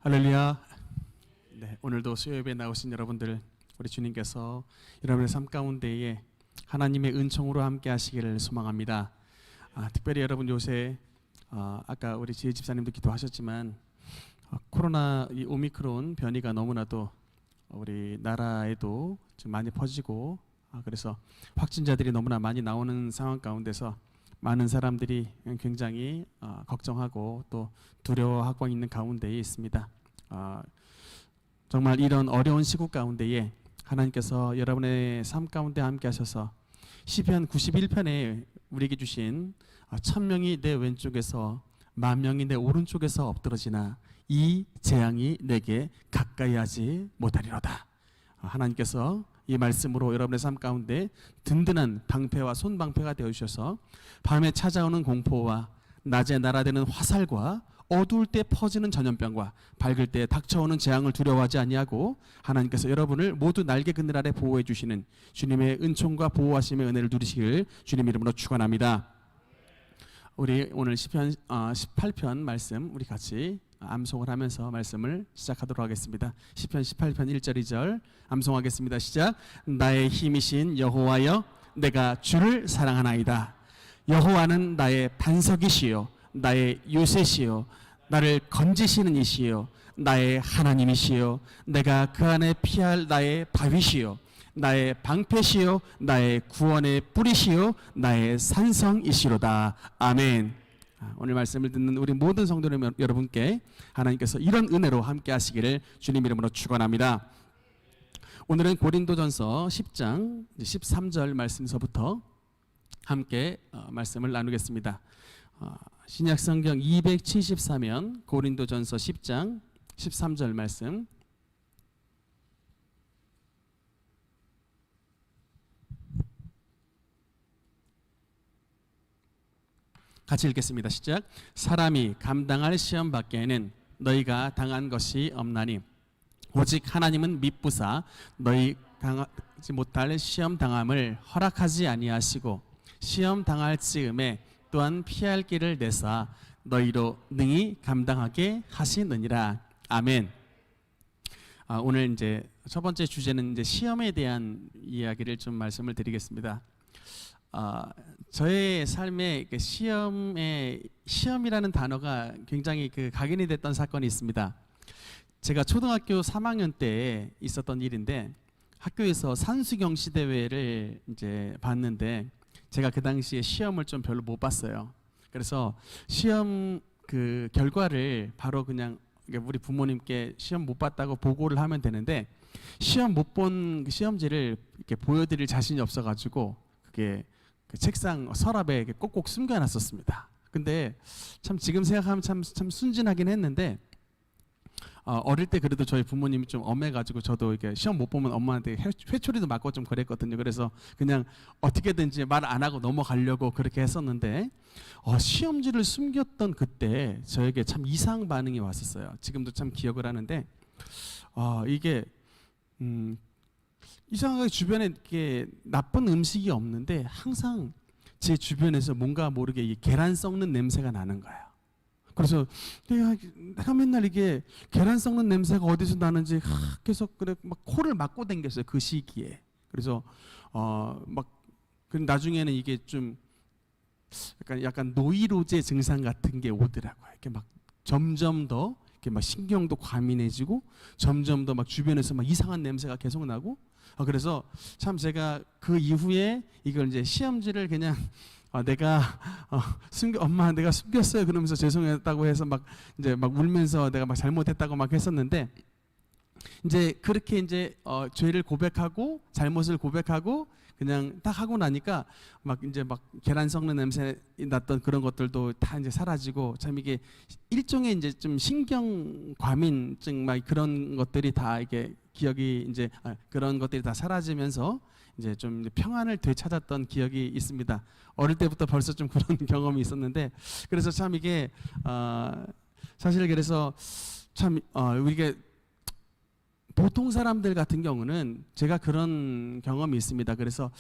할렐루야. 네, 오늘도 수요예배에 나오신 여러분들, 우리 주님께서 여러분의 삶 가운데에 하나님의 은총으로 함께 하시기를 소망합니다. 특별히 여러분 요새 아까 우리 지혜 집사님도 기도하셨지만 코로나 이 오미크론 변이가 너무나도 우리 나라에도 좀 많이 퍼지고 그래서 확진자들이 너무나 많이 나오는 상황 가운데서 많은 사람들이 굉장히 걱정하고 또 두려워하고 있는 가운데에 있습니다. 정말 이런 어려운 시국 가운데에 하나님께서 여러분의 삶 가운데 함께 하셔서 시편 91편에 우리에게 주신 1000명이 내 왼쪽에서 10,000명이 내 오른쪽에서 엎드러지나 이 재앙이 내게 가까이 하지 못하리로다. 하나님께서 이 말씀으로 여러분의 삶 가운데 든든한 방패와 손방패가 되어주셔서 밤에 찾아오는 공포와 낮에 날아드는 화살과 어두울 때 퍼지는 전염병과 밝을 때 닥쳐오는 재앙을 두려워하지 아니하고 하나님께서 여러분을 모두 날개 그늘 아래 보호해 주시는 주님의 은총과 보호하심의 은혜를 누리시길 주님 이름으로 축원합니다. 우리 오늘 시편 18편 말씀 우리 같이 암송을 하면서 말씀을 시작하도록 하겠습니다. 시편 18편 1절 2절 암송하겠습니다. 시작. 나의 힘이신 여호와여, 내가 주를 사랑하나이다. 여호와는 나의 반석이시요 나의 요새시요 나를 건지시는 이시요 나의 하나님이시요 내가 그 안에 피할 나의 바위시요 나의 방패시요 나의 구원의 뿌리시요 나의 산성이시로다. 아멘. 오늘 말씀을 듣는 우리 모든 성도 여러분께 하나님께서 이런 은혜로 함께 하시기를 주님 이름으로 축원합니다. 오늘은 고린도전서 10장 13절 말씀서부터 함께 말씀을 나누겠습니다. 신약성경 274면 고린도전서 10장 13절 말씀 같이 읽겠습니다. 시작. 사람이 감당할 시험 밖에는 너희가 당한 것이 없나니 오직 하나님은 미쁘사 너희 당하지 못할 시험 당함을 허락하지 아니하시고 시험 당할 즈음에 또한 피할 길을 내사 너희로 능히 감당하게 하시느니라. 아멘. 오늘 이제 첫 번째 주제는 이제 시험에 대한 이야기를 좀 말씀을 드리겠습니다. 저의 삶에 시험이라는 단어가 굉장히 각인이 됐던 사건이 있습니다. 제가 초등학교 3학년 때 있었던 일인데 학교에서 산수경시 대회를 이제 봤는데 제가 그 당시에 시험을 좀 별로 못 봤어요. 그래서 시험 그 결과를 바로 그냥 우리 부모님께 시험 못 봤다고 보고를 하면 되는데 시험 못 본 시험지를 이렇게 보여드릴 자신이 없어가지고 그게 그 책상 서랍에 꼭꼭 숨겨놨었습니다. 근데 참 지금 생각하면 참 순진하긴 했는데 어릴 때 그래도 저희 부모님이 좀 엄해가지고 저도 이렇게 시험 못 보면 엄마한테 회초리도 맞고 좀 그랬거든요. 그래서 그냥 어떻게든지 말 안 하고 넘어가려고 그렇게 했었는데 시험지를 숨겼던 그때 저에게 참 이상 반응이 왔었어요. 지금도 참 기억을 하는데 이게 이상하게 주변에 이렇게 나쁜 음식이 없는데 항상 제 주변에서 뭔가 모르게 이 계란 썩는 냄새가 나는 거예요. 그래서 내가 맨날 이게 계란 썩는 냄새가 어디서 나는지 계속 그래 막 코를 막고 댕겼어요. 그 시기에. 그래서 나중에는 이게 좀 약간 노이로제 증상 같은 게 오더라고요. 이렇게 막 점점 더 이렇게 막 신경도 과민해지고 점점 더 막 주변에서 막 이상한 냄새가 계속 나고 그래서 참 제가 그 이후에 이걸 이제 시험지를 그냥 내가 엄마 내가 숨겼어요 그러면서 죄송했다고 해서 막 이제 막 울면서 내가 막 잘못했다고 막 했었는데 이제 그렇게 이제 죄를 고백하고 잘못을 고백하고 그냥 딱 하고 나니까 막 이제 막 계란 썩는 냄새 났던 그런 것들도 다 이제 사라지고 참 이게 일종의 이제 좀 신경 과민증 막 그런 것들이 다 이게 기억이 이제 그런 것들이 다 사라지면서 이제 좀 평안을 되찾았던 기억이 있습니다. 어릴 때부터 벌써 좀 그런 경험이 있었는데 그래서 참 이게 사실 그래서 참 우리가 보통 사람들 같은 경우는 제가 그런 경험이 있습니다. 그래서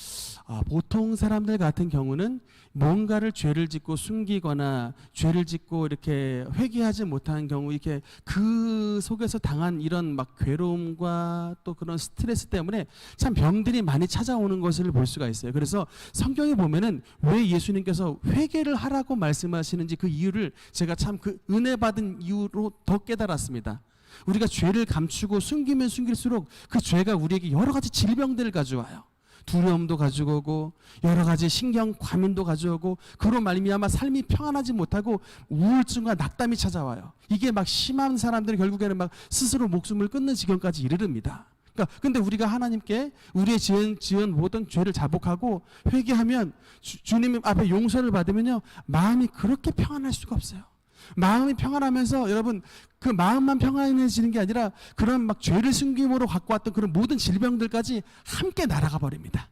보통 사람들 같은 경우는 뭔가를 죄를 짓고 숨기거나 죄를 짓고 이렇게 회개하지 못하는 경우, 이렇게 그 속에서 당한 이런 막 괴로움과 또 그런 스트레스 때문에 참 병들이 많이 찾아오는 것을 볼 수가 있어요. 그래서 성경에 보면은 왜 예수님께서 회개를 하라고 말씀하시는지 그 이유를 제가 참 그 은혜 받은 이유로 더 깨달았습니다. 우리가 죄를 감추고 숨기면 숨길수록 그 죄가 우리에게 여러 가지 질병들을 가져와요. 두려움도 가져오고 여러 가지 신경 과민도 가져오고, 그로 말미암아 삶이 평안하지 못하고 우울증과 낙담이 찾아와요. 이게 막 심한 사람들은 결국에는 막 스스로 목숨을 끊는 지경까지 이르릅니다. 그러니까 근데 우리가 하나님께 우리의 지은 모든 죄를 자복하고 회개하면 주님 앞에 용서를 받으면요, 마음이 그렇게 평안할 수가 없어요. 마음이 평안하면서 여러분, 그 마음만 평안해지는 게 아니라 그런 막 죄를 숨김으로 갖고 왔던 그런 모든 질병들까지 함께 날아가 버립니다.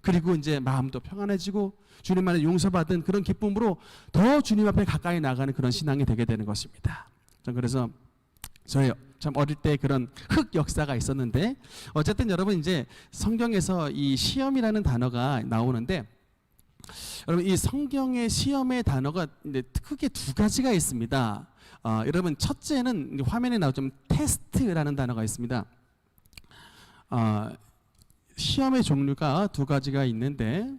그리고 이제 마음도 평안해지고 주님 안에 용서받은 그런 기쁨으로 더 주님 앞에 가까이 나가는 그런 신앙이 되게 되는 것입니다. 그래서 저희 참 어릴 때 그런 흑 역사가 있었는데, 어쨌든 여러분 이제 성경에서 이 시험이라는 단어가 나오는데, 여러분 이 성경의 시험의 단어가 크게 두 가지가 있습니다. 여러분 첫째는 화면에 나오죠. 테스트라는 단어가 있습니다. 시험의 종류가 두 가지가 있는데,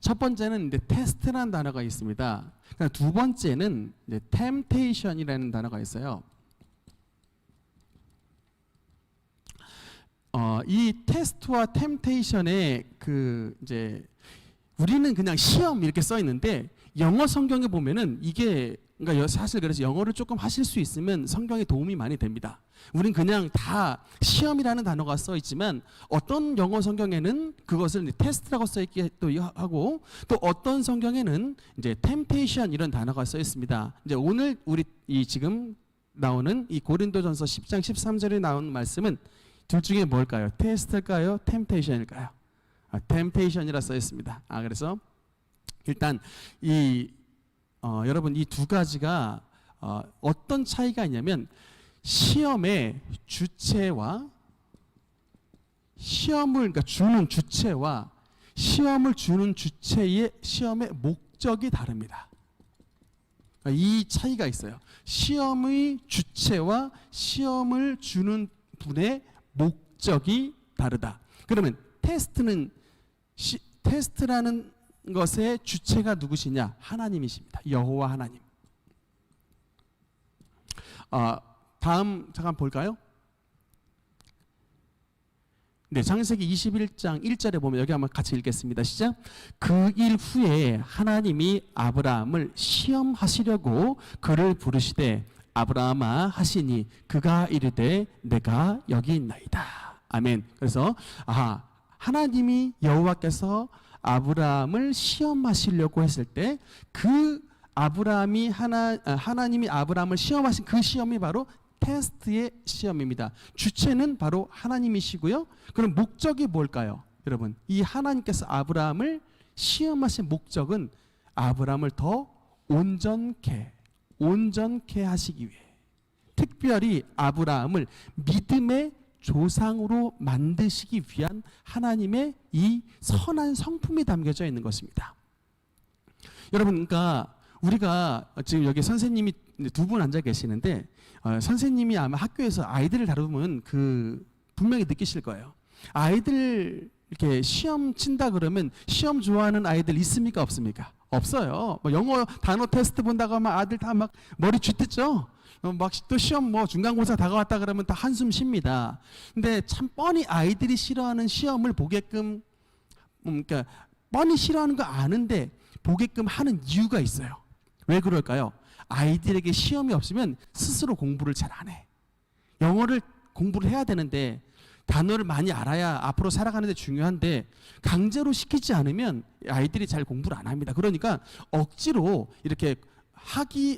첫 번째는 테스트라는 단어가 있습니다. 두 번째는 temptation이라는 단어가 있어요. 이 테스트와 temptation의 그 이제 우리는 그냥 시험 이렇게 써 있는데, 영어 성경에 보면은 이게, 그러니까 사실 그래서 영어를 조금 하실 수 있으면 성경에 도움이 많이 됩니다. 우린 그냥 다 시험이라는 단어가 써 있지만 어떤 영어 성경에는 그것을 테스트라고 써 있기도 하고, 또 어떤 성경에는 이제 temptation 이런 단어가 써 있습니다. 이제 오늘 우리 이 지금 나오는 이 고린도전서 10장 13절에 나오는 말씀은 둘 중에 뭘까요? 테스트일까요? temptation일까요? temptation이라 써 있습니다. 그래서 일단 여러분 이 두 가지가 어떤 차이가 있냐면, 시험의 주체와 그러니까 주는 주체와 시험을 주는 주체의 시험의 목적이 다릅니다. 이 차이가 있어요. 시험의 주체와 시험을 주는 분의 목적이 다르다. 그러면 테스트라는 것의 주체가 누구시냐? 하나님이십니다. 여호와 하나님. 다음 잠깐 볼까요? 네, 창세기 21장 1절에 보면, 여기 한번 같이 읽겠습니다. 시작. 그 일 후에 하나님이 아브라함을 시험하시려고 그를 부르시되 아브라함아 하시니 그가 이르되 내가 여기 있나이다. 아멘. 그래서 하나님이 여호와께서 아브라함을 시험하시려고 했을 때 그 하나님이 아브라함을 시험하신 그 시험이 바로 테스트의 시험입니다. 주체는 바로 하나님이시고요. 그럼 목적이 뭘까요? 여러분, 이 하나님께서 아브라함을 시험하신 목적은 아브라함을 더 온전케 하시기 위해, 특별히 아브라함을 믿음의 조상으로 만드시기 위한 하나님의 이 선한 성품이 담겨져 있는 것입니다. 여러분, 그러니까 우리가 지금 여기 선생님이 두 분 앉아 계시는데, 선생님이 아마 학교에서 아이들을 다루면 분명히 느끼실 거예요. 아이들 이렇게 시험 친다 그러면 시험 좋아하는 아이들 있습니까? 없습니까? 없어요. 영어 단어 테스트 본다고 하면 아들 다 막 머리 쥐뜯죠. 막 또 시험 중간고사 다가왔다 그러면 다 한숨 쉽니다. 근데 참 뻔히 아이들이 싫어하는 시험을 보게끔, 그러니까 뻔히 싫어하는 거 아는데 보게끔 하는 이유가 있어요. 왜 그럴까요? 아이들에게 시험이 없으면 스스로 공부를 잘 안 해. 영어를 공부를 해야 되는데 단어를 많이 알아야 앞으로 살아가는 데 중요한데, 강제로 시키지 않으면 아이들이 잘 공부를 안 합니다. 그러니까 억지로 이렇게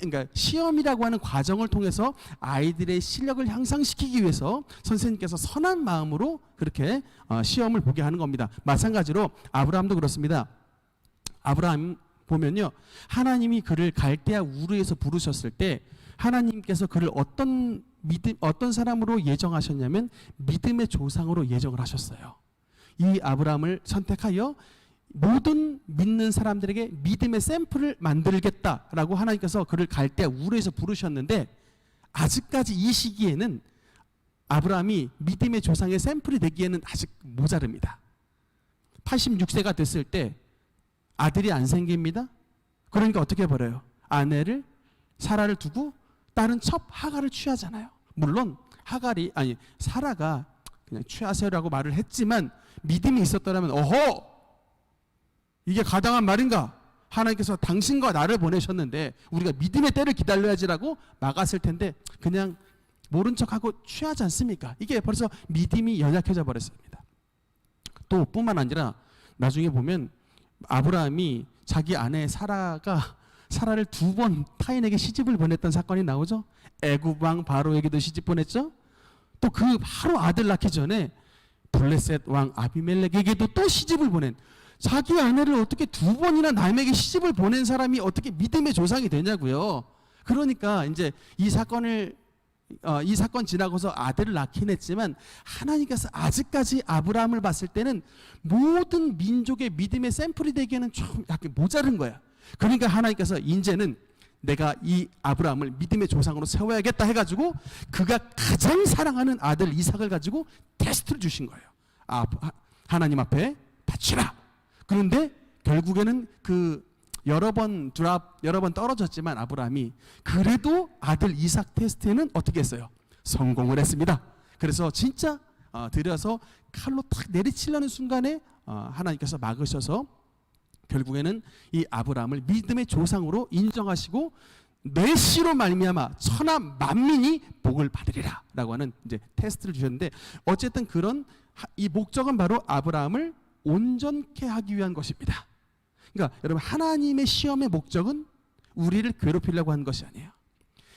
그러니까 시험이라고 하는 과정을 통해서 아이들의 실력을 향상시키기 위해서 선생님께서 선한 마음으로 그렇게 시험을 보게 하는 겁니다. 마찬가지로 아브라함도 그렇습니다. 아브라함 보면요, 하나님이 그를 갈대아 우르에서 부르셨을 때 하나님께서 그를 어떤 사람으로 예정하셨냐면 믿음의 조상으로 예정을 하셨어요. 이 아브라함을 선택하여 모든 믿는 사람들에게 믿음의 샘플을 만들겠다라고 하나님께서 그를 갈대아 우르에서 부르셨는데, 아직까지 이 시기에는 아브라함이 믿음의 조상의 샘플이 되기에는 아직 모자릅니다. 86세가 됐을 때 아들이 안 생깁니다. 그러니까 어떻게 벌어요? 아내를 사라를 두고 다른 첩 하갈을 취하잖아요. 물론 사라가 그냥 취하세요라고 말을 했지만 믿음이 있었더라면 어허, 이게 가당한 말인가? 하나님께서 당신과 나를 보내셨는데 우리가 믿음의 때를 기다려야지라고 막았을 텐데 그냥 모른 척하고 취하지 않습니까? 이게 벌써 믿음이 연약해져 버렸습니다. 또 뿐만 아니라 나중에 보면 아브라함이 자기 아내 사라를 2번 타인에게 시집을 보냈던 사건이 나오죠. 애굽 왕 바로에게도 시집 보냈죠. 또 그 바로 아들 낳기 전에 블레셋 왕 아비멜렉에게도 또 시집을 보낸, 자기 아내를 어떻게 2번이나 남에게 시집을 보낸 사람이 어떻게 믿음의 조상이 되냐고요. 그러니까 이제 이 사건 지나고서 아들을 낳긴 했지만 하나님께서 아직까지 아브라함을 봤을 때는 모든 민족의 믿음의 샘플이 되기에는 좀 약간 모자른 거야. 그러니까 하나님께서 이제는 내가 이 아브라함을 믿음의 조상으로 세워야겠다 해가지고 그가 가장 사랑하는 아들 이삭을 가지고 테스트를 주신 거예요. 하나님 앞에 바치라. 그런데 결국에는 여러 번 떨어졌지만 아브라함이 그래도 아들 이삭 테스트에는 어떻게 했어요? 성공을 했습니다. 그래서 진짜 들여서 칼로 탁 내리치려는 순간에 하나님께서 막으셔서 결국에는 이 아브라함을 믿음의 조상으로 인정하시고 내 씨로 말미암아 천하 만민이 복을 받으리라라고 하는 이제 테스트를 주셨는데, 어쨌든 그런 이 목적은 바로 아브라함을 온전케 하기 위한 것입니다. 그러니까 여러분, 하나님의 시험의 목적은 우리를 괴롭히려고 하는 것이 아니에요.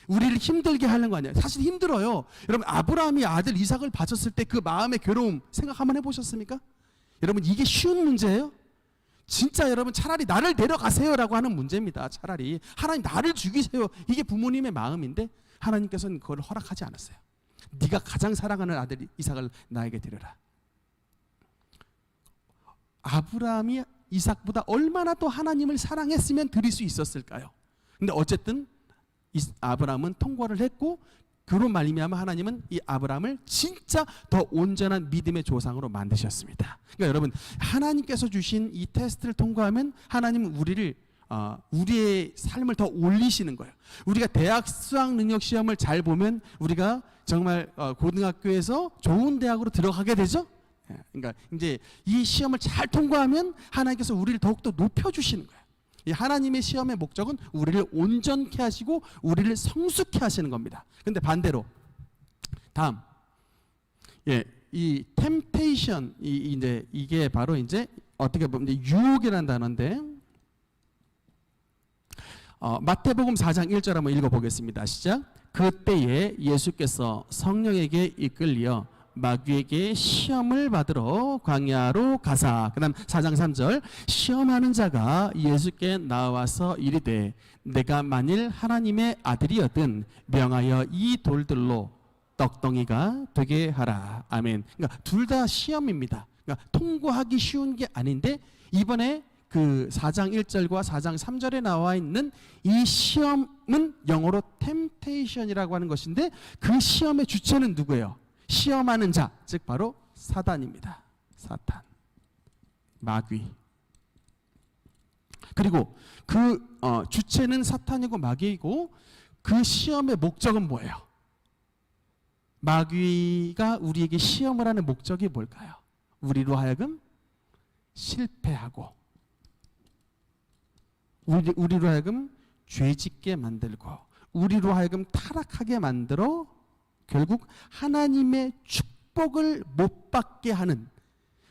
우리를 힘들게 하는 거 아니에요. 사실 힘들어요. 여러분, 아브라함이 아들 이삭을 바쳤을 때 그 마음의 괴로움 생각 한번 해보셨습니까? 여러분, 이게 쉬운 문제예요? 진짜 여러분, 차라리 나를 데려가세요라고 하는 문제입니다. 차라리 하나님 나를 죽이세요, 이게 부모님의 마음인데 하나님께서는 그걸 허락하지 않았어요. 네가 가장 사랑하는 아들 이삭을 나에게 드려라. 아브라함이 이삭보다 얼마나 또 하나님을 사랑했으면 드릴 수 있었을까요? 근데 어쨌든 아브라함은 통과를 했고, 그로 말미암아 하나님은 이 아브라함을 진짜 더 온전한 믿음의 조상으로 만드셨습니다. 그러니까 여러분, 하나님께서 주신 이 테스트를 통과하면 하나님은 우리의 삶을 더 올리시는 거예요. 우리가 대학 수학 능력 시험을 잘 보면 우리가 정말 고등학교에서 좋은 대학으로 들어가게 되죠. 그러니까 이제 이 시험을 잘 통과하면 하나님께서 우리를 더욱더 높여주시는 거예요. 이 하나님의 시험의 목적은 우리를 온전케 하시고 우리를 성숙케 하시는 겁니다. 근데 반대로 다음, 이 템테이션, 이게 바로 이제 어떻게 보면 이제 유혹이라는 단어인데, 마태복음 4장 1절 한번 읽어보겠습니다. 시작. 그때에 예수께서 성령에게 이끌려 마귀에게 시험을 받으러 광야로 가사, 그 다음 4장 3절, 시험하는 자가 예수께 나와서 이르되 내가 만일 하나님의 아들이었든 명하여 이 돌들로 떡덩이가 되게 하라. 아멘. 그러니까 둘 다 시험입니다. 그러니까 통과하기 쉬운 게 아닌데, 이번에 그 4장 1절과 4장 3절에 나와 있는 이 시험은 영어로 템테이션이라고 하는 것인데, 그 시험의 주체는 누구예요? 시험하는 자, 즉 바로 사단입니다. 사탄, 마귀. 그리고 그 주체는 사탄이고 마귀이고, 그 시험의 목적은 뭐예요? 마귀가 우리에게 시험을 하는 목적이 뭘까요? 우리로 하여금 실패하고, 우리로 하여금 죄짓게 만들고, 우리로 하여금 타락하게 만들어 결국 하나님의 축복을 못 받게 하는,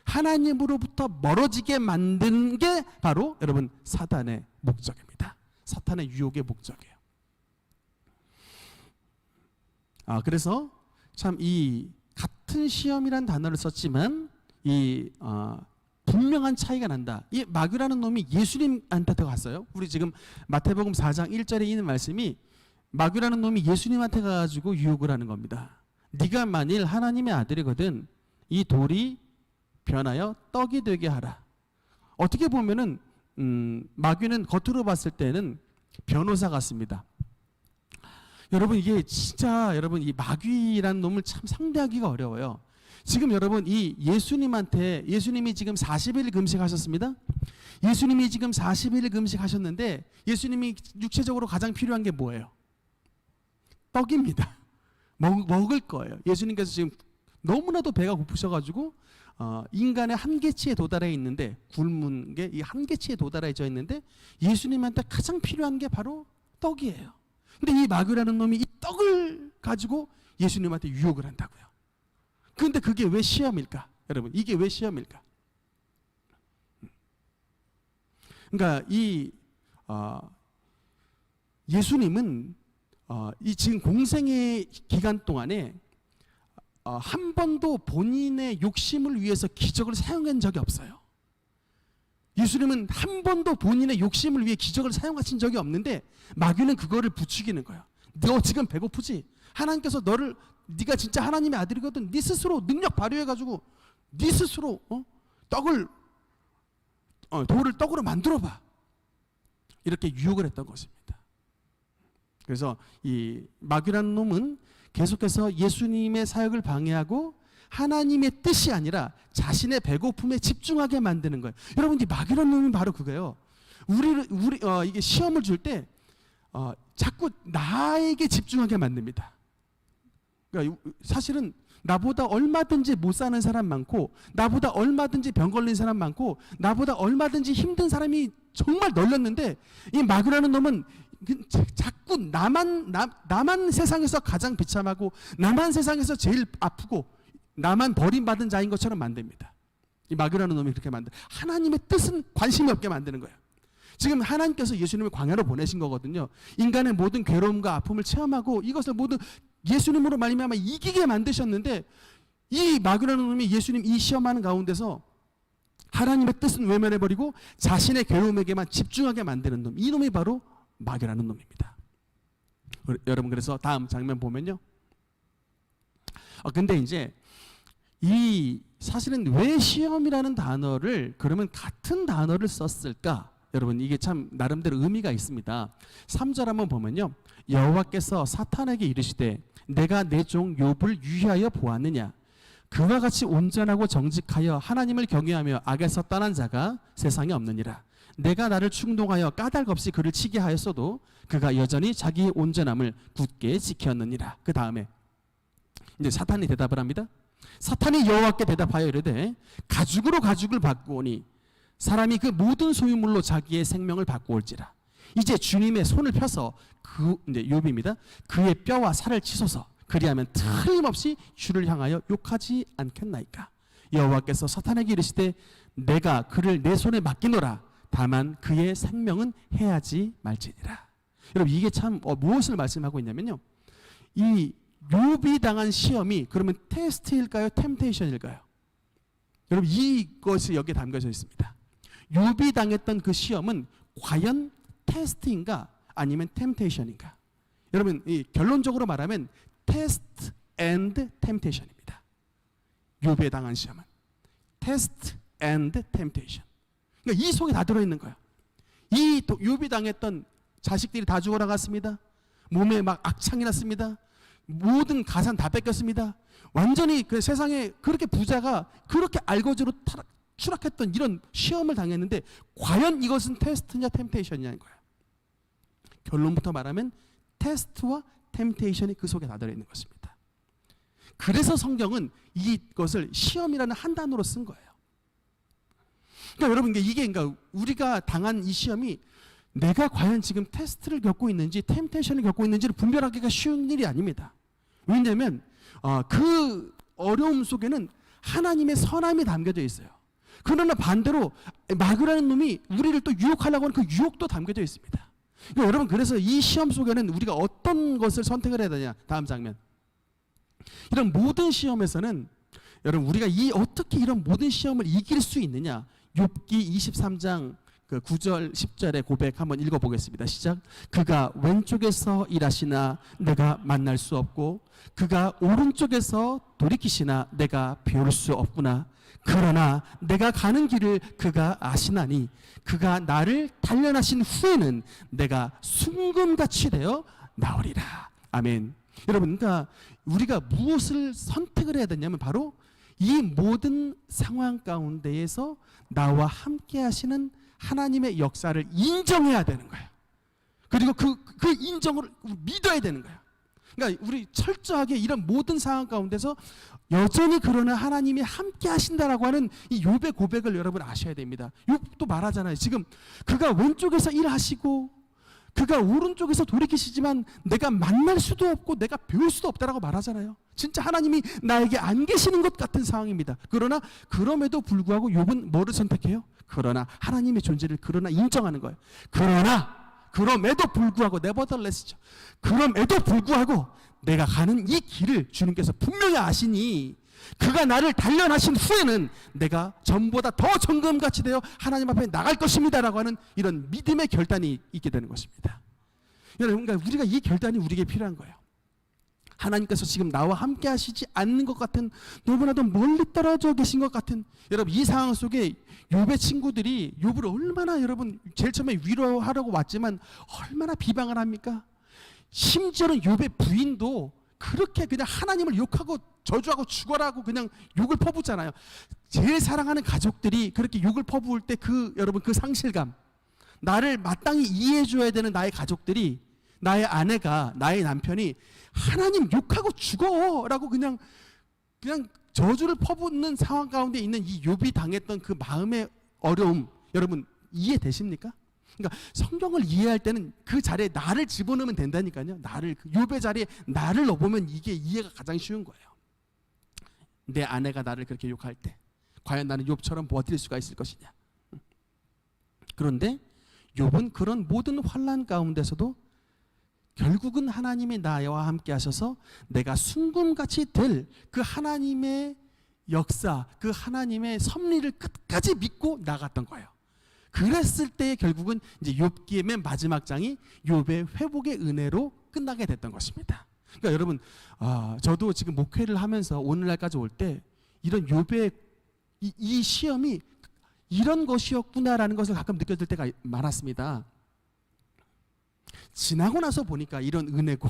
하나님으로부터 멀어지게 만드는 게 바로 여러분 사탄의 목적입니다. 사탄의 유혹의 목적이에요. 그래서 참 이 같은 시험이란 단어를 썼지만 분명한 차이가 난다. 이 마귀라는 놈이 예수님한테 갔어요. 우리 지금 마태복음 4장 1절에 있는 말씀이 마귀라는 놈이 예수님한테 가가지고 유혹을 하는 겁니다. 네가 만일 하나님의 아들이거든 이 돌이 변하여 떡이 되게 하라. 어떻게 보면은 마귀는 겉으로 봤을 때는 변호사 같습니다. 여러분 이게 진짜 여러분 이 마귀라는 놈을 참 상대하기가 어려워요. 지금 여러분 이 예수님이 지금 40일 금식하셨습니다. 예수님이 지금 40일 금식하셨는데 예수님이 육체적으로 가장 필요한 게 뭐예요? 떡입니다. 먹을 거예요. 예수님께서 지금 너무나도 배가 고프셔가지고 인간의 한계치에 도달해 있는데 굶은 게 이 한계치에 도달해져 있는데 예수님한테 가장 필요한 게 바로 떡이에요. 근데 이 마귀라는 놈이 이 떡을 가지고 예수님한테 유혹을 한다고요. 그런데 그게 왜 시험일까? 여러분 이게 왜 시험일까? 그러니까 이 예수님은 이 지금 공생의 기간 동안에 한 번도 본인의 욕심을 위해서 기적을 사용한 적이 없어요. 예수님은 한 번도 본인의 욕심을 위해 기적을 사용하신 적이 없는데 마귀는 그거를 부추기는 거예요. 너 지금 배고프지? 하나님께서 네가 진짜 하나님의 아들이거든. 네 스스로 능력 발휘해가지고 네 스스로 돌을 떡으로 만들어봐. 이렇게 유혹을 했던 것입니다. 그래서 이 마귀라는 놈은 계속해서 예수님의 사역을 방해하고 하나님의 뜻이 아니라 자신의 배고픔에 집중하게 만드는 거예요. 여러분 이 마귀라는 놈이 바로 그거예요. 이게 시험을 줄 때 자꾸 나에게 집중하게 만듭니다. 그러니까 사실은 나보다 얼마든지 못 사는 사람 많고 나보다 얼마든지 병 걸린 사람 많고 나보다 얼마든지 힘든 사람이 정말 널렸는데 이 마귀라는 놈은 자꾸 나만 세상에서 가장 비참하고 나만 세상에서 제일 아프고 나만 버림받은 자인 것처럼 만듭니다. 이 마귀라는 놈이 그렇게 만들어요. 하나님의 뜻은 관심이 없게 만드는 거예요. 지금 하나님께서 예수님을 광야로 보내신 거거든요. 인간의 모든 괴로움과 아픔을 체험하고 이것을 모두 예수님으로 말미암아 이기게 만드셨는데 이 마귀라는 놈이 예수님 이 시험하는 가운데서 하나님의 뜻은 외면해버리고 자신의 괴로움에게만 집중하게 만드는 놈, 이 놈이 바로 마귀라는 놈입니다. 여러분 그래서 다음 장면 보면요. 근데 이제 이 사실은 왜 시험이라는 단어를 그러면 같은 단어를 썼을까? 여러분 이게 참 나름대로 의미가 있습니다. 3절 한번 보면요. 여호와께서 사탄에게 이르시되 내가 내 종 욥을 유의하여 보았느냐? 그와 같이 온전하고 정직하여 하나님을 경외하며 악에서 떠난 자가 세상에 없느니라. 내가 나를 충동하여 까닭 없이 그를 치게 하였어도 그가 여전히 자기의 온전함을 굳게 지켰느니라. 그 다음에 이제 사탄이 대답을 합니다. 사탄이 여호와께 대답하여 이르되 가죽으로 가죽을 바꾸오니 사람이 그 모든 소유물로 자기의 생명을 바꾸올지라. 이제 주님의 손을 펴서 이제 욥입니다. 그의 뼈와 살을 치소서. 그리하면 틀림없이 주를 향하여 욕하지 않겠나이까. 여호와께서 사탄에게 이르시되 내가 그를 내 손에 맡기노라. 다만 그의 생명은 해하지 말지니라. 여러분 이게 참 무엇을 말씀하고 있냐면요. 이 욥이 당한 시험이 그러면 테스트일까요? 템테이션일까요? 여러분 이것이 여기에 담겨져 있습니다. 욥이 당했던 그 시험은 과연 테스트인가 아니면 템테이션인가? 여러분 이 결론적으로 말하면 테스트 앤드 템테이션입니다. 욥에 당한 시험은 테스트 앤드 템테이션. 그러니까 이 속에 다 들어있는 거예요. 이 욥이 당했던 자식들이 다 죽어나갔습니다. 몸에 막 악창이 났습니다. 모든 가산 다 뺏겼습니다. 완전히 그 세상에 그렇게 부자가 그렇게 알거지로 추락했던 이런 시험을 당했는데 과연 이것은 테스트냐 템테이션이냐는 거예요. 결론부터 말하면 테스트와 템테이션이 그 속에 다 들어있는 것입니다. 그래서 성경은 이것을 시험이라는 한 단어로 쓴 거예요. 그러니까 여러분 이게 그러니까 우리가 당한 이 시험이 내가 과연 지금 테스트를 겪고 있는지 템테이션을 겪고 있는지를 분별하기가 쉬운 일이 아닙니다. 왜냐하면 그 어려움 속에는 하나님의 선함이 담겨져 있어요. 그러나 반대로 마귀라는 놈이 우리를 또 유혹하려고 하는 그 유혹도 담겨져 있습니다. 그러니까 여러분 그래서 이 시험 속에는 우리가 어떤 것을 선택을 해야 되냐. 다음 장면. 이런 모든 시험에서는 여러분 우리가 어떻게 이런 모든 시험을 이길 수 있느냐. 욥기 23장 그 9절 10절의 고백 한번 읽어보겠습니다. 시작. 그가 왼쪽에서 일하시나 내가 만날 수 없고 그가 오른쪽에서 돌이키시나 내가 배울 수 없구나. 그러나 내가 가는 길을 그가 아시나니 그가 나를 단련하신 후에는 내가 순금같이 되어 나오리라. 아멘. 여러분, 그러니까 우리가 무엇을 선택을 해야 되냐면 바로 이 모든 상황 가운데에서 나와 함께 하시는 하나님의 역사를 인정해야 되는 거예요. 그리고 그 인정을 믿어야 되는 거예요. 그러니까 우리 철저하게 이런 모든 상황 가운데서 여전히 그러나 하나님이 함께 하신다라고 하는 이 욥의 고백을 여러분 아셔야 됩니다. 욥도 말하잖아요. 지금 그가 왼쪽에서 일하시고 그가 오른쪽에서 돌이키시지만 내가 만날 수도 없고 내가 배울 수도 없다라고 말하잖아요. 진짜 하나님이 나에게 안 계시는 것 같은 상황입니다. 그러나 그럼에도 불구하고 욥은 뭐를 선택해요? 그러나 하나님의 존재를 그러나 인정하는 거예요. 그럼에도 불구하고 nevertheless죠. 그럼에도 불구하고 내가 가는 이 길을 주님께서 분명히 아시니 그가 나를 단련하신 후에는 내가 전보다 더 정금같이 되어 하나님 앞에 나갈 것입니다라고 하는 이런 믿음의 결단이 있게 되는 것입니다. 여러분, 그러니까 우리가 이 결단이 우리에게 필요한 거예요. 하나님께서 지금 나와 함께 하시지 않는 것 같은, 너무나도 멀리 떨어져 계신 것 같은, 여러분 이 상황 속에 욥의 친구들이 욥을 얼마나 여러분 제일 처음에 위로하려고 왔지만 얼마나 비방을 합니까? 심지어는 욥의 부인도 그렇게 그냥 하나님을 욕하고 저주하고 죽어라고 그냥 욕을 퍼붓잖아요. 제일 사랑하는 가족들이 그렇게 욕을 퍼부을 때 여러분 그 상실감, 나를 마땅히 이해해 줘야 되는 나의 가족들이, 나의 아내가, 나의 남편이 하나님 욕하고 죽어라고 그냥 저주를 퍼붓는 상황 가운데 있는 이 욥이 당했던 그 마음의 어려움, 여러분 이해되십니까? 그러니까 성경을 이해할 때는 그 자리에 나를 집어넣으면 된다니까요. 그 욥의 자리에 나를 넣어보면 이게 이해가 가장 쉬운 거예요. 내 아내가 나를 그렇게 욕할 때 과연 나는 욥처럼 버틸 수가 있을 것이냐. 그런데 욥은 그런 모든 환난 가운데서도 결국은 하나님이 나와 함께 하셔서 내가 순금같이 될 그 하나님의 역사, 그 하나님의 섭리를 끝까지 믿고 나갔던 거예요. 그랬을 때 결국은 이제 욥기의 맨 마지막 장이 욥의 회복의 은혜로 끝나게 됐던 것입니다. 그러니까 여러분, 저도 지금 목회를 하면서 오늘날까지 올 때 이런 욥의 이 시험이 이런 것이었구나라는 것을 가끔 느껴질 때가 많았습니다. 지나고 나서 보니까 이런 은혜고,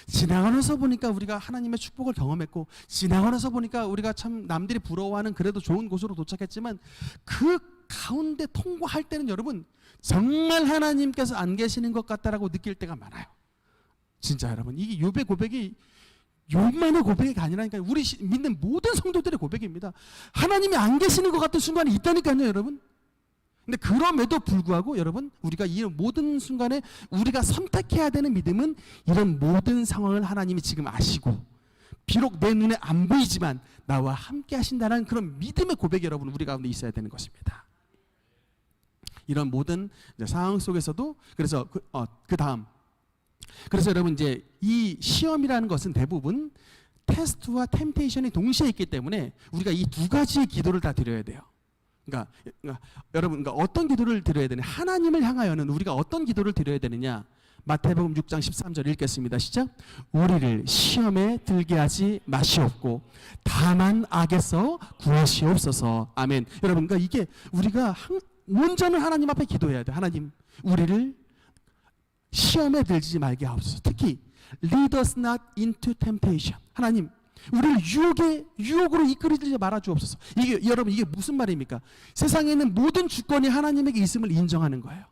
지나고 나서 보니까 우리가 하나님의 축복을 경험했고, 지나고 나서 보니까 우리가 참 남들이 부러워하는 그래도 좋은 곳으로 도착했지만 그 가운데 통과할 때는 여러분 정말 하나님께서 안 계시는 것 같다라고 느낄 때가 많아요. 진짜 여러분, 이게 욥의 고백이 욥만의 고백이 아니라니까요. 우리 믿는 모든 성도들의 고백입니다. 하나님이 안 계시는 것 같은 순간이 있다니까요, 여러분. 근데 그럼에도 불구하고 여러분, 우리가 이 모든 순간에 우리가 선택해야 되는 믿음은 이런 모든 상황을 하나님이 지금 아시고 비록 내 눈에 안 보이지만 나와 함께 하신다는 그런 믿음의 고백이 여러분 우리 가운데 있어야 되는 것입니다. 이런 모든 상황 속에서도 그래서 그래서 여러분 이제 이 시험이라는 것은 대부분 테스트와 템테이션이 동시에 있기 때문에 우리가 이 두 가지의 기도를 다 드려야 돼요. 그러니까 여러분, 어떤 기도를 드려야 되냐? 하나님을 향하여는 우리가 어떤 기도를 드려야 되느냐? 마태복음 6장 13절 읽겠습니다. 시작. 우리를 시험에 들게 하지 마시옵고 다만 악에서 구하시옵소서. 아멘. 여러분, 그러니까 이게 우리가 온전히 하나님 앞에 기도해야 돼. 하나님, 우리를 시험에 들지 말게 하옵소서. 특히 lead us not into temptation. 하나님, 우리를 유혹으로 이끌지 말아 주옵소서. 이게 여러분, 이게 무슨 말입니까? 세상에 있는 모든 주권이 하나님에게 있음을 인정하는 거예요.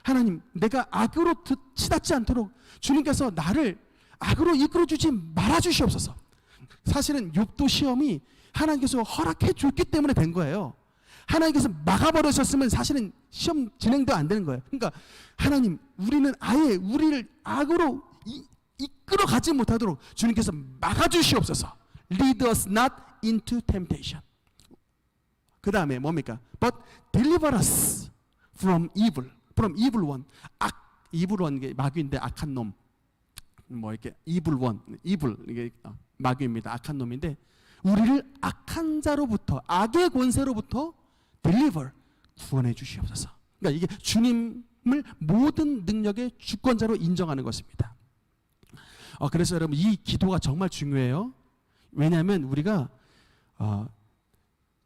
하나님, 내가 악으로 치닫지 않도록 주님께서 나를 악으로 이끌어 주지 말아 주시옵소서. 사실은 욥도 시험이 하나님께서 허락해 줬기 때문에 된 거예요. 하나님께서 막아버리셨으면 사실은 시험 진행도 안 되는 거예요. 그러니까 하나님, 우리는 아예 우리를 악으로 이끌어 가지 못하도록 주님께서 막아주시옵소서. Lead us not into temptation. 그 다음에 뭡니까? But deliver us from evil. From evil one. evil one, 이게 마귀인데 악한 놈. 뭐 이렇게 evil one, evil 이게 마귀입니다. 악한 놈인데 우리를 악한 자로부터, 악의 권세로부터 deliver, 구원해 주시옵소서. 그러니까 이게 주님을 모든 능력의 주권자로 인정하는 것입니다. 그래서 여러분 이 기도가 정말 중요해요. 왜냐하면 우리가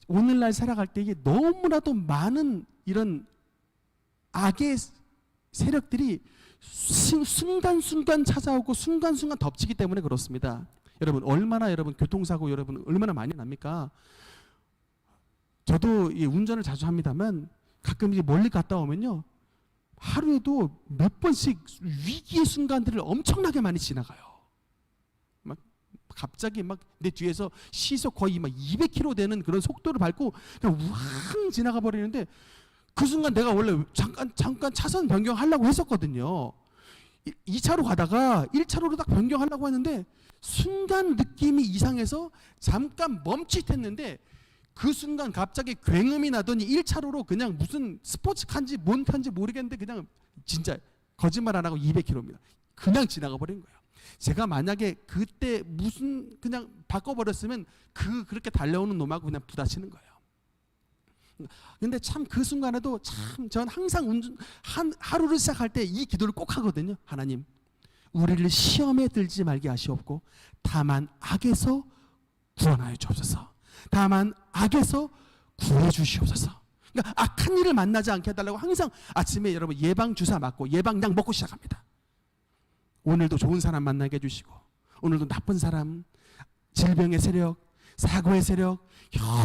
오늘날 살아갈 때 이게 너무나도 많은 이런 악의 세력들이 순간순간 찾아오고 순간순간 덮치기 때문에 그렇습니다. 여러분 얼마나 교통사고 여러분 얼마나 많이 납니까? 저도 운전을 자주 합니다만 가끔 이제 멀리 갔다 오면요 하루에도 몇 번씩 위기의 순간들을 엄청나게 많이 지나가요. 막 갑자기 막 내 뒤에서 시속 거의 막 200km 되는 그런 속도를 밟고 그냥 우왕 지나가 버리는데 그 순간 내가 원래 잠깐 차선 변경하려고 했었거든요. 2차로 가다가 1차로로 딱 변경하려고 했는데 순간 느낌이 이상해서 잠깐 멈칫했는데 그 순간 갑자기 굉음이 나더니 1차로로 그냥 무슨 스포츠카인지 뭔 카인지 모르겠는데 그냥 진짜 거짓말 안 하고 200km입니다. 그냥 지나가 버린 거예요. 제가 만약에 그때 무슨 그냥 바꿔버렸으면 그렇게 달려오는 놈하고 그냥 부딪히는 거예요. 근데 참 그 순간에도 참 전 항상 하루를 시작할 때 이 기도를 꼭 하거든요. 하나님, 우리를 시험에 들지 말게 하시옵고 다만 악에서 구원하여 주옵소서. 다만 악에서 구해 주시옵소서. 그러니까 악한 일을 만나지 않게 해달라고 항상 아침에 여러분 예방 주사 맞고 예방약 먹고 시작합니다. 오늘도 좋은 사람 만나게 해주시고 오늘도 나쁜 사람, 질병의 세력, 사고의 세력,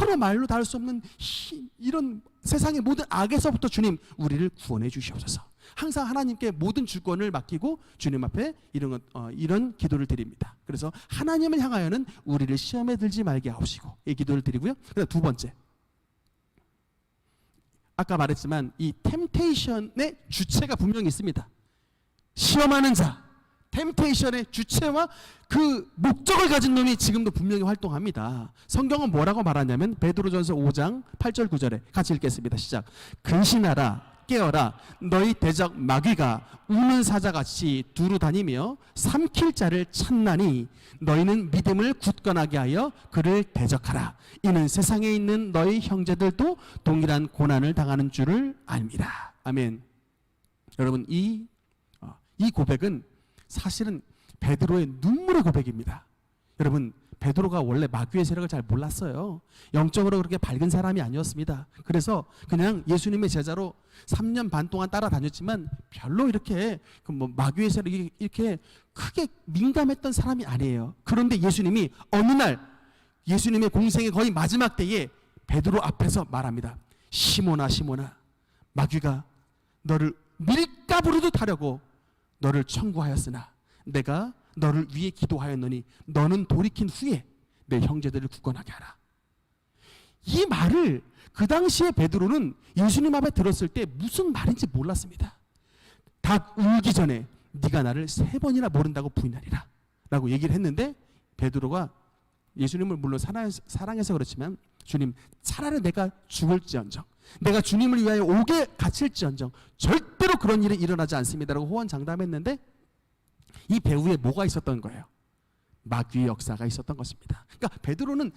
여러 말로 다 할 수 없는 이런 세상의 모든 악에서부터 주님 우리를 구원해 주시옵소서. 항상 하나님께 모든 주권을 맡기고 주님 앞에 이런 기도를 드립니다. 그래서 하나님을 향하여는 우리를 시험에 들지 말게 하옵시고 이 기도를 드리고요. 그다음 두 번째, 아까 말했지만 이 템테이션의 주체가 분명히 있습니다. 시험하는 자, 템테이션의 주체와 그 목적을 가진 놈이 지금도 분명히 활동합니다. 성경은 뭐라고 말하냐면 베드로전서 5장 8절 9절에 같이 읽겠습니다. 시작. 근신하라, 깨어라, 너희 대적 마귀가 우는 사자같이 두루 다니며 삼킬 자를 찾나니 너희는 믿음을 굳건하게 하여 그를 대적하라. 이는 세상에 있는 너희 형제들도 동일한 고난을 당하는 줄을 압니다. 아멘. 여러분 이 고백은 사실은 베드로의 눈물의 고백입니다. 여러분 베드로가 원래 마귀의 세력을 잘 몰랐어요. 영적으로 그렇게 밝은 사람이 아니었습니다. 그래서 그냥 예수님의 제자로 3년 반 동안 따라다녔지만 별로 이렇게 마귀의 세력이 이렇게 크게 민감했던 사람이 아니에요. 그런데 예수님이 어느 날 예수님의 공생의 거의 마지막 때에 베드로 앞에서 말합니다. 시몬아 시몬아, 마귀가 너를 밀가부르듯 하려고 너를 청구하였으나 내가 너를 위해 기도하였노니 너는 돌이킨 후에 내 형제들을 굳건하게 하라. 이 말을 그 당시에 베드로는 예수님 앞에 들었을 때 무슨 말인지 몰랐습니다. 닭 울기 전에 네가 나를 3번이나 모른다고 부인하리라 라고 얘기를 했는데 베드로가 예수님을 물론 사랑해서 그렇지만 주님 차라리 내가 죽을지언정 내가 주님을 위하여 옥에 갇힐지언정 절대로 그런 일이 일어나지 않습니다라고 호언장담했는데 이 배후에 뭐가 있었던 거예요? 마귀의 역사가 있었던 것입니다. 그러니까 베드로는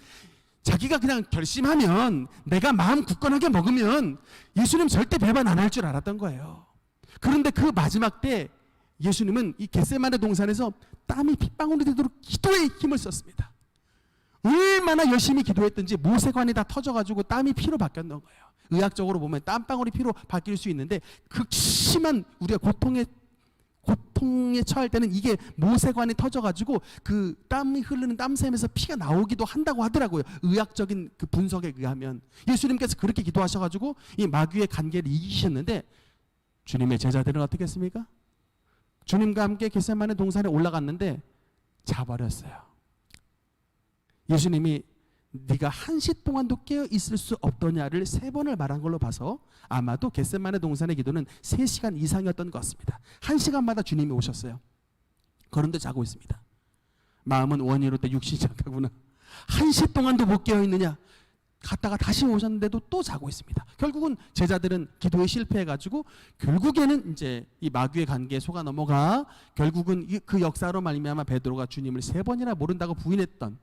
자기가 그냥 결심하면 내가 마음 굳건하게 먹으면 예수님 절대 배반 안 할 줄 알았던 거예요. 그런데 그 마지막 때 예수님은 이 겟세마네 동산에서 땀이 핏방울이 되도록 기도에 힘을 썼습니다. 얼마나 열심히 기도했든지 모세관이 다 터져가지고 땀이 피로 바뀌었던 거예요. 의학적으로 보면 땀방울이 피로 바뀔 수 있는데 극심한 우리가 고통에 처할 때는 이게 모세관이 터져가지고 그 땀이 흐르는 땀샘에서 피가 나오기도 한다고 하더라고요. 의학적인 그 분석에 의하면 예수님께서 그렇게 기도하셔가지고 이 마귀의 관계를 이기셨는데 주님의 제자들은 어떻게 했습니까? 주님과 함께 겟세마네 동산에 올라갔는데 자버렸어요. 예수님이 네가 1시 동안도 깨어 있을 수 없더냐를 3번을 말한 걸로 봐서 아마도 겟세마네 동산의 기도는 3시간 이상이었던 것 같습니다. 1시간마다 주님이 오셨어요. 그런데 자고 있습니다. 마음은 원이로 때 육신이 약하구나. 1시 동안도 못 깨어 있느냐. 갔다가 다시 오셨는데도 또 자고 있습니다. 결국은 제자들은 기도에 실패해가지고 결국에는 이제 이 마귀의 관계에 속아 넘어가 결국은 그 역사로 말미암아 베드로가 주님을 3번이나 모른다고 부인했던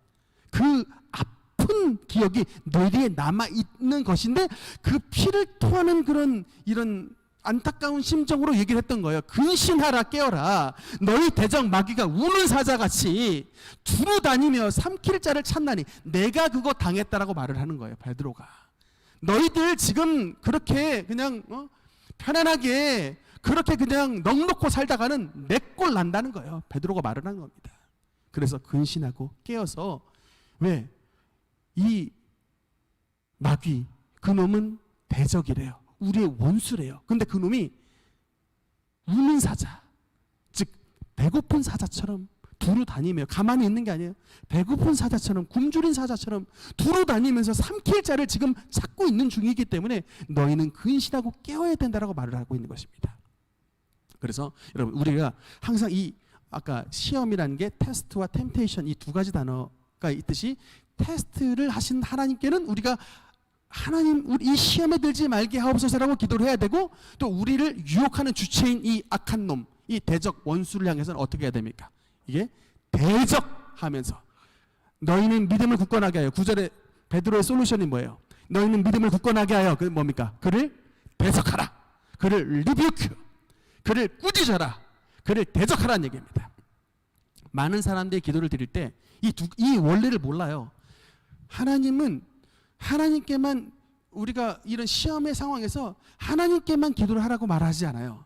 그 아픈 기억이 뇌리에 남아 있는 것인데 그 피를 토하는 그런 이런 안타까운 심정으로 얘기를 했던 거예요. 근신하라 깨어라. 너희 대적 마귀가 우는 사자같이 두루 다니며 삼킬 자를 찾나니 내가 그거 당했다라고 말을 하는 거예요. 베드로가. 너희들 지금 그렇게 그냥 편안하게 그렇게 그냥 넉넉고 살다가는 내 꼴 난다는 거예요. 베드로가 말을 한 겁니다. 그래서 근신하고 깨어서 왜? 이 마귀 그놈은 대적이래요. 우리의 원수래요. 근데 그놈이 우는 사자, 즉 배고픈 사자처럼 두루 다니며, 가만히 있는 게 아니에요. 배고픈 사자처럼, 굶주린 사자처럼 두루 다니면서 삼킬 자를 지금 찾고 있는 중이기 때문에 너희는 근신하고 깨어야 된다라고 말을 하고 있는 것입니다. 그래서 여러분, 우리가 항상 이 아까 시험이라는 게 테스트와 템테이션, 이 두 가지 단어가 있듯이 테스트를 하신 하나님께는 우리가 하나님 우리 이 시험에 들지 말게 하옵소서라고 기도를 해야 되고, 또 우리를 유혹하는 주체인 이 악한 놈, 이 대적 원수를 향해서는 어떻게 해야 됩니까? 이게 대적하면서 너희는 믿음을 굳건하게 하여. 9절에 베드로의 솔루션이 뭐예요? 너희는 믿음을 굳건하게 하여. 그 뭡니까? 그를 대적하라. 그를 리뷰크, 그를 꾸짖어라. 그를 대적하라는 얘기입니다. 많은 사람들이 기도를 드릴 때 이 원리를 몰라요. 하나님은 하나님께만, 우리가 이런 시험의 상황에서 하나님께만 기도를 하라고 말하지 않아요.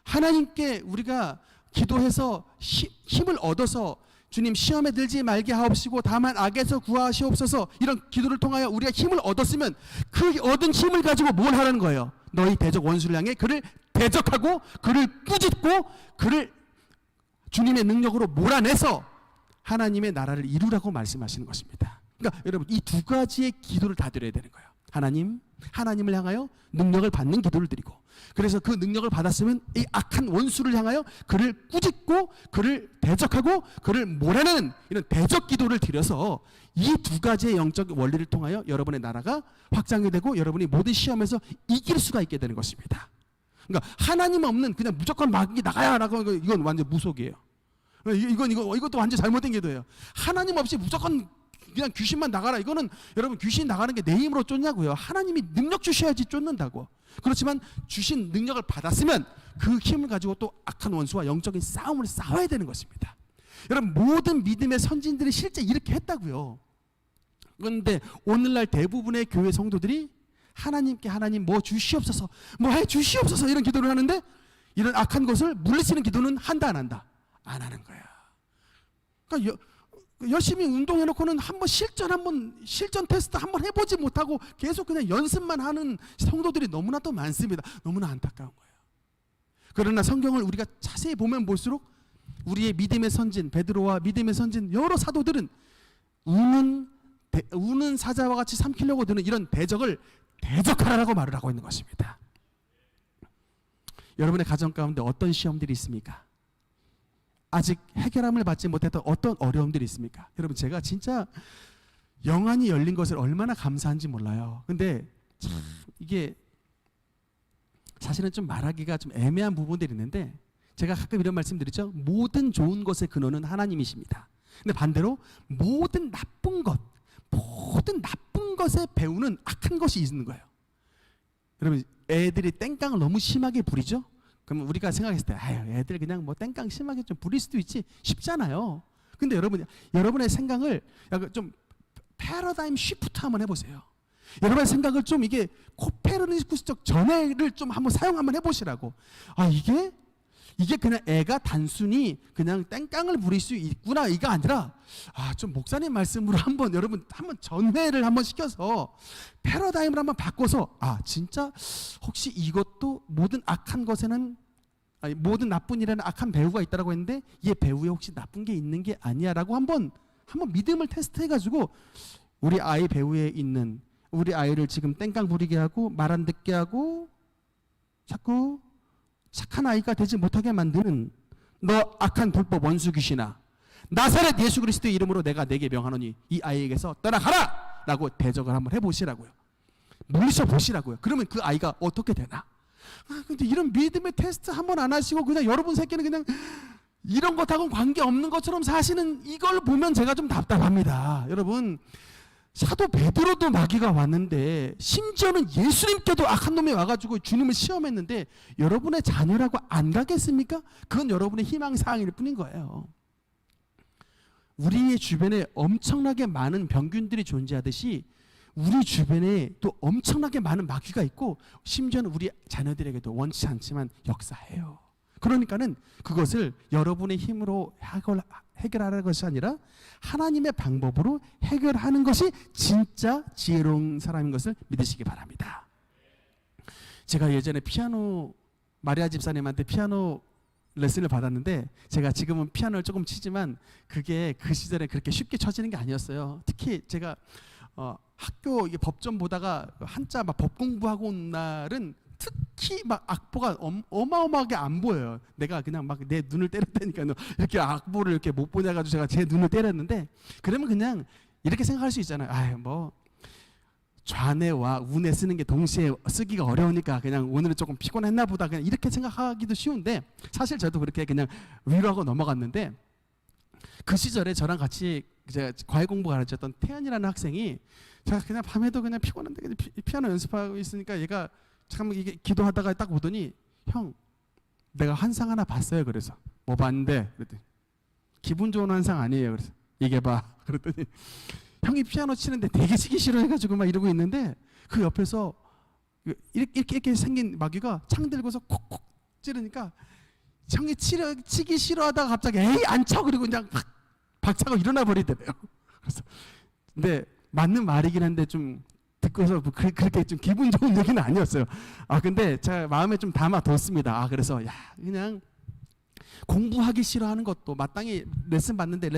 하나님께 우리가 기도해서 힘을 얻어서 주님 시험에 들지 말게 하옵시고 다만 악에서 구하시옵소서, 이런 기도를 통하여 우리가 힘을 얻었으면 그 얻은 힘을 가지고 뭘 하라는 거예요? 너희 대적 원수를 향해 그를 대적하고 그를 꾸짖고 그를 주님의 능력으로 몰아내서 하나님의 나라를 이루라고 말씀하시는 것입니다. 그러니까 여러분, 이 두 가지의 기도를 다 드려야 되는 거예요. 하나님을 향하여 능력을 받는 기도를 드리고, 그래서 그 능력을 받았으면 이 악한 원수를 향하여 그를 꾸짖고 그를 대적하고 그를 몰아내는 이런 대적 기도를 드려서 이 두 가지의 영적 원리를 통하여 여러분의 나라가 확장이 되고 여러분이 모든 시험에서 이길 수가 있게 되는 것입니다. 그러니까 하나님 없는 그냥 무조건 마귀 나가야라고, 이건 완전 무속이에요. 이것도 완전 잘못된 기도예요. 하나님 없이 무조건 그냥 귀신만 나가라. 이거는 여러분, 귀신 나가는 게 내 힘으로 쫓냐고요. 하나님이 능력 주셔야지 쫓는다고. 그렇지만 주신 능력을 받았으면 그 힘을 가지고 또 악한 원수와 영적인 싸움을 싸워야 되는 것입니다. 여러분, 모든 믿음의 선진들이 실제 이렇게 했다고요. 그런데 오늘날 대부분의 교회 성도들이 하나님께 하나님 뭐 주시옵소서, 뭐 해 주시옵소서 이런 기도를 하는데, 이런 악한 것을 물리치는 기도는 한다 안 한다? 안 하는 거야. 그러니까 열심히 운동해놓고는 실전 테스트 한번 해보지 못하고 계속 그냥 연습만 하는 성도들이 너무나 또 많습니다. 너무나 안타까운 거예요. 그러나 성경을 우리가 자세히 보면 볼수록 우리의 믿음의 선진 베드로와 믿음의 선진 여러 사도들은 우는 사자와 같이 삼키려고 드는 이런 대적을 대적하라고 말을 하고 있는 것입니다. 여러분의 가정 가운데 어떤 시험들이 있습니까? 아직 해결함을 받지 못했던 어떤 어려움들이 있습니까? 여러분, 제가 진짜 영안이 열린 것을 얼마나 감사한지 몰라요. 근데 참 이게 사실은 좀 말하기가 좀 애매한 부분들이 있는데, 제가 가끔 이런 말씀 드리죠. 모든 좋은 것의 근원은 하나님이십니다. 근데 반대로 모든 나쁜 것의 배후는 악한 것이 있는 거예요. 여러분, 애들이 땡깡을 너무 심하게 부리죠? 그러면 우리가 생각했을 때, 아유, 애들 그냥 뭐 땡깡 심하게 좀 부릴 수도 있지, 쉽잖아요. 근데 여러분의 생각을 약간 좀 패러다임 쉬프트 한번 해보세요. 여러분의 생각을 좀 이게 코페르니쿠스적 전해를 좀 한번 사용 한번 해보시라고. 아, 이게 그냥 애가 단순히 그냥 땡깡을 부릴 수 있구나, 이거 아니라, 좀 목사님 말씀으로 여러분 한번 전회를 한번 시켜서 패러다임을 한번 바꿔서, 진짜 혹시 이것도 모든 악한 것에는, 모든 나쁜 일에는 악한 배후가 있다라고 했는데 이 배후에 혹시 나쁜 게 있는 게 아니야라고 한번 믿음을 테스트해가지고, 우리 아이 배후에 있는, 우리 아이를 지금 땡깡 부리게 하고 말 안 듣게 하고 자꾸 착한 아이가 되지 못하게 만드는 너 악한 불법 원수 귀신아, 나사렛 예수 그리스도의 이름으로 내가 내게 명하노니 이 아이에게서 떠나가라 라고 대적을 한번 해보시라고요. 물리쳐 보시라고요. 그러면 그 아이가 어떻게 되나? 근데 이런 믿음의 테스트 한번 안 하시고 그냥 여러분 새끼는 그냥 이런 것하고는 관계없는 것처럼 사시는, 이걸 보면 제가 좀 답답합니다. 여러분, 사도 베드로도 마귀가 왔는데 심지어는 예수님께도 악한 놈이 와가지고 주님을 시험했는데 여러분의 자녀라고 안 가겠습니까? 그건 여러분의 희망사항일 뿐인 거예요. 우리의 주변에 엄청나게 많은 병균들이 존재하듯이 우리 주변에 또 엄청나게 많은 마귀가 있고 심지어는 우리 자녀들에게도 원치 않지만 역사해요. 그러니까는 그것을 여러분의 힘으로 해결하는 것이 아니라 하나님의 방법으로 해결하는 것이 진짜 지혜로운 사람인 것을 믿으시기 바랍니다. 제가 예전에 마리아 집사님한테 피아노 레슨을 받았는데 제가 지금은 피아노를 조금 치지만 그게 그 시절에 그렇게 쉽게 쳐지는 게 아니었어요. 특히 제가 학교 법전 보다가 한자 막 법 공부하고 온 날은 특히 막 악보가 어마어마하게 안 보여요. 내가 그냥 막 내 눈을 때렸다니까 이렇게 악보를 이렇게 못 보냐 가지고 제가 제 눈을 때렸는데 그러면 그냥 이렇게 생각할 수 있잖아요. 아유 뭐 좌뇌와 우뇌 쓰는 게 동시에 쓰기가 어려우니까 그냥 오늘은 조금 피곤했나 보다 그냥 이렇게 생각하기도 쉬운데 사실 저도 그렇게 그냥 위로하고 넘어갔는데 그 시절에 저랑 같이 제가 과외 공부 가르쳤던 태연이라는 학생이 제가 그냥 밤에도 그냥 피곤한데 그냥 피아노 연습하고 있으니까 얘가 잠깐만 이게 기도하다가 딱 오더니 형 내가 환상 하나 봤어요. 그래서 뭐 봤는데 그랬더니 기분 좋은 환상 아니에요. 그래서 얘기해봐. 그랬더니 형이 피아노 치는데 되게 치기 싫어해가지고 막 이러고 있는데 그 옆에서 이렇게 생긴 마귀가 창 들고서 콕콕 찌르니까 형이 치기 싫어하다가 갑자기 에이 안 쳐 그리고 그냥 팍 박차고 일어나 버리더래요. 그래서 근데 맞는 말이긴 한데 좀 듣고서 그렇게 좀 기분 좋은 얘기는 아니었어요. 근데 제가 마음에 좀 담아뒀습니다. 그래서 야 그냥 공부하기 싫어하는 것도 마땅히 레슨 받는데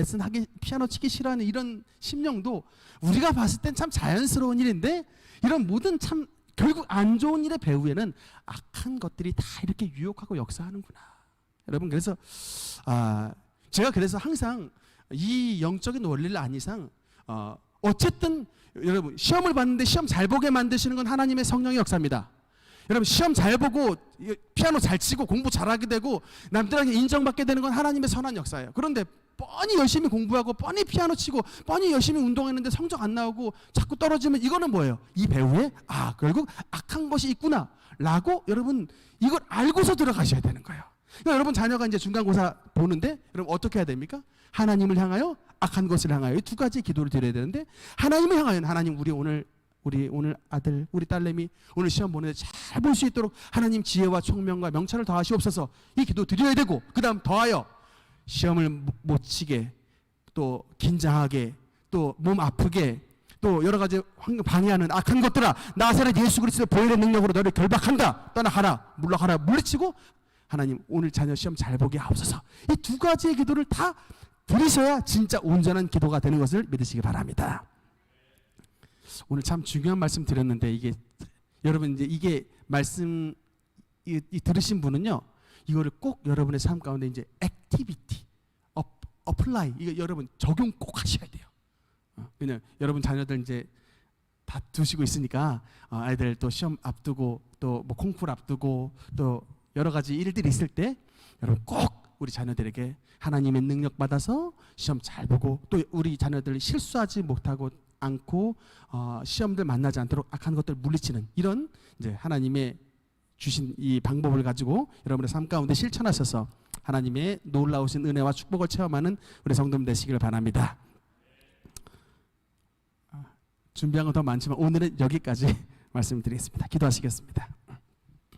피아노 치기 싫어하는 이런 심령도 우리가 봤을 땐 참 자연스러운 일인데 이런 모든 참 결국 안 좋은 일의 배후에는 악한 것들이 다 이렇게 유혹하고 역사하는구나. 여러분 그래서 제가 그래서 항상 이 영적인 원리를 안 이상 어쨌든 여러분 시험을 봤는데 시험 잘 보게 만드시는 건 하나님의 성령의 역사입니다. 여러분 시험 잘 보고 피아노 잘 치고 공부 잘하게 되고 남들에게 인정받게 되는 건 하나님의 선한 역사예요. 그런데 뻔히 열심히 공부하고 뻔히 피아노 치고 뻔히 열심히 운동했는데 성적 안 나오고 자꾸 떨어지면 이거는 뭐예요? 이 배후에 결국 악한 것이 있구나 라고 여러분 이걸 알고서 들어가셔야 되는 거예요. 그러니까 여러분 자녀가 이제 중간고사 보는데 여러분 어떻게 해야 됩니까? 하나님을 향하여 악한 것을 향하여 이 두 가지 기도를 드려야 되는데 하나님을 향하여 하나님 우리 오늘 아들 우리 딸내미 오늘 시험 보는데 잘 볼 수 있도록 하나님 지혜와 총명과 명철을 더하시옵소서 이 기도 드려야 되고 그 다음 더하여 시험을 못 치게 또 긴장하게 또 몸 아프게 또 여러 가지 방해하는 악한 것들아 나사렛 예수 그리스도의 보혈의 능력으로 너를 결박한다 떠나가라 물러가라 물리치고 하나님 오늘 자녀 시험 잘 보게 하옵소서. 이 두 가지의 기도를 다 드리셔야 진짜 온전한 기도가 되는 것을 믿으시기 바랍니다. 오늘 참 중요한 말씀 드렸는데 이게 여러분 이제 이게 말씀 들으신 분은요 이거를 꼭 여러분의 삶 가운데 이제 액티비티, 어플라이 이거 여러분 적용 꼭 하셔야 돼요. 그냥 여러분 자녀들 이제 다 두시고 있으니까 아이들 또 시험 앞두고 또 뭐 콩쿠르 앞두고 또 여러 가지 일들이 있을 때 여러분 꼭 우리 자녀들에게 하나님의 능력 받아서 시험 잘 보고 또 우리 자녀들 실수하지 못하고 않고 시험들 만나지 않도록 악한 것들 물리치는 이런 이제 하나님의 주신 이 방법을 가지고 여러분의 삶 가운데 실천하셔서 하나님의 놀라우신 은혜와 축복을 체험하는 우리 성도님 되시기를 바랍니다. 준비한 건 더 많지만 오늘은 여기까지 말씀드리겠습니다. 기도하시겠습니다.